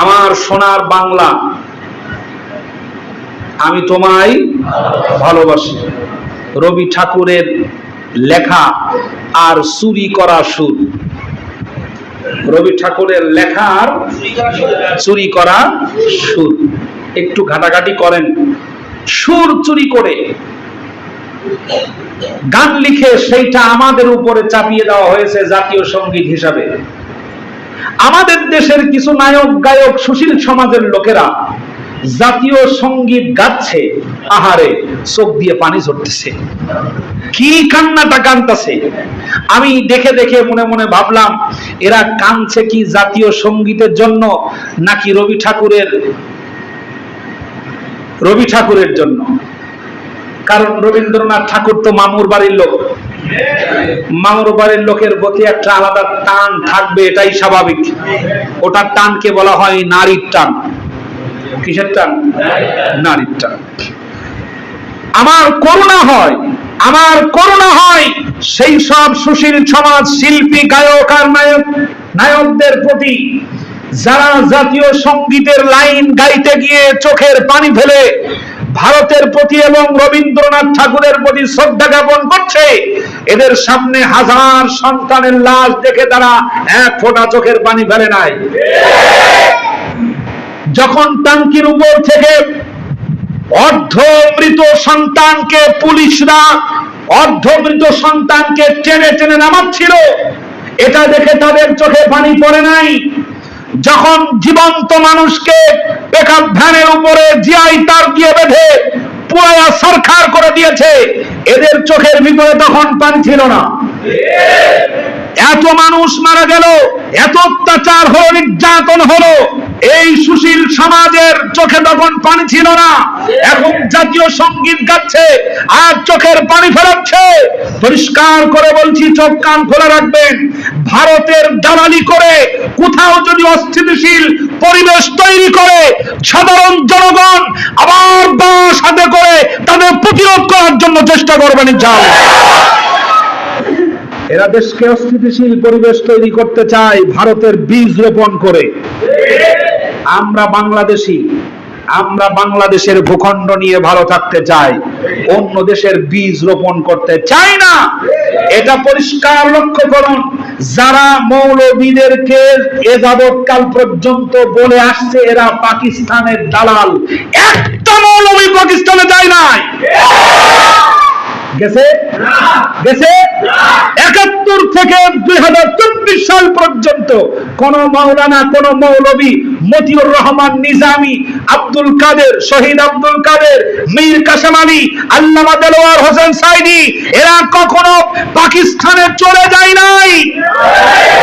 আমার সোনার বাংলা, আমি তোমায় ভালোবাসি। রবি ঠাকুরের লেখা আর চুরি করা সুর। রবি ঠাকুরের লেখা আর চুরি করা সুর। একটু ঘাটাঘাটি করেন, সুর চুরি করে গান লিখে সেইটা আমাদের উপরে চাপিয়ে দেওয়া হয়েছে জাতীয় সঙ্গীত হিসাবে। আমাদের দেশের কিছু নায়ক গায়ক সুশীল সমাজের লোকেরা জাতীয় সঙ্গীত গাচ্ছে, আহারে চোখ দিয়ে পানি ঝরতেছে, কি কান্নাটা কাঁদতেছে। আমি দেখে দেখে মনে মনে ভাবলাম, এরা কাঁদছে কি জাতীয় সঙ্গীতের জন্য নাকি রবি ঠাকুরের জন্য? কারণ রবীন্দ্রনাথ ঠাকুর তো মামুর বাড়ির লোক, মামুর বাড়ির লোকের প্রতি একটা আলাদা টান থাকবে, এটাই স্বাভাবিক। ওটার টানকে বলা হয় নারীর টান। কিসের টান? নারীর টান। আমার করুণা হয় সেই সব সুশীল সমাজ শিল্পী, গায়ক আর নায়কদের প্রতি যারা জাতীয় সঙ্গীতের লাইন গাইতে গিয়ে চোখের পানি ফেলে ভারতের প্রতি এবং রবীন্দ্রনাথ ঠাকুরের প্রতি শ্রদ্ধা জ্ঞাপন করছে। এদের সামনে হাজার সন্তানের লাশ দেখে তারা এক ফোঁটা চোখের পানি ফেলে নাই। যখন টাঙ্কির উপর থেকে অর্ধমৃত সন্তানকে পুলিশরা টেনে টেনে নামাচ্ছিল, এটা দেখে তাদের চোখে পানি পড়ে নাই। যখন জীবন্ত মানুষকে পিকআপ ভ্যানের উপরে জিআই তার দিয়ে বেঁধে পুরায়া সরকার করে দিয়েছে, এদের চোখের ভিতরে তখন পানি ছিল না। এত মানুষ মারা গেল, এত অত্যাচার হলো, নির্যাতন হলো, এই সুশীল সমাজের চোখে তখন পানি ছিল না। এখন জাতীয় সঙ্গীত গাচ্ছে আর চোখের পানি ফেরাচ্ছে। পরিষ্কার করে বলছি, চোখ কান খোলা রাখবেন। ভারতের দালালি করে কোথাও যদি অস্থিতিশীল পরিবেশ তৈরি করে, সাধারণ জনগণ আবার বাস হাতে করে তাদের প্রতিরোধ করার জন্য চেষ্টা করবেন ইনশাআল্লাহ। এরা দেশকে অস্থিতিশীল পরিবেশ তৈরি করতে চায় ভারতের বীজ রোপণ করে। আমরা বাংলাদেশের ভূখণ্ড নিয়ে ভালো থাকতে চাই, অন্য দেশের বীজ রোপণ করতে চাই না। এটা পরিষ্কার লক্ষ্য করুন। যারা মৌলবীদেরকে এ যাবৎকাল পর্যন্ত বলে আসছে এরা পাকিস্তানের দালাল, একটা মৌলবী পাকিস্তানে যায় নাই। গেছে ৭১ থেকে ২০২৪ সাল পর্যন্ত কোন মাওলানা, কোন মৌলবী, মতিউর রহমান নিজামী, আব্দুল কাদের, শহীদ আব্দুল কাদের, মীর কাসেম আলী, আল্লামা দেলোয়ার হোসেন সাইদি, এরা কখনো পাকিস্তানে চলে যায় নাই।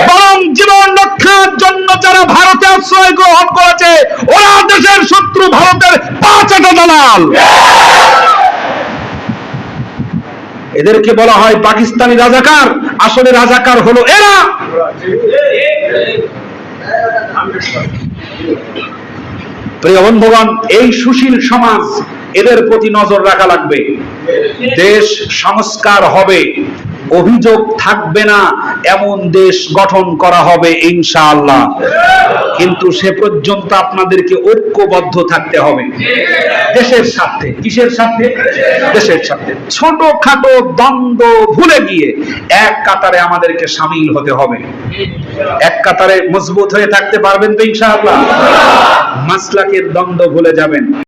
বরং জীবন রক্ষার জন্য যারা ভারতে আশ্রয় গ্রহণ করেছে, ওরা দেশের শত্রু, ভারতের পাঁচটা দালাল। এদেরকে বলা হয় পাকিস্তানি রাজাকার, আসলে রাজাকার হলো এরা। প্রিয় বন্ধুগণ, এই সুশীল সমাজ, এদের প্রতি নজর রাখা লাগবে। দেশ সংস্কার হবে, অভিযোগ থাকবে না এমন দেশ গঠন করা হবে ইনশাআল্লাহ। কিন্তু সে পর্যন্ত আপনাদেরকে ঐক্যবদ্ধ থাকতে হবে দেশের স্বার্থে। কিসের স্বার্থে? দেশের স্বার্থে। ছোটখাটো দ্বন্দ্ব ভুলে গিয়ে এক কাতারে আমাদেরকে সামিল হতে হবে। এক কাতারে মজবুত হয়ে থাকতে পারবেন তো ইনশাআল্লাহ? মাসলাকের দ্বন্দ্ব ভুলে যাবেন।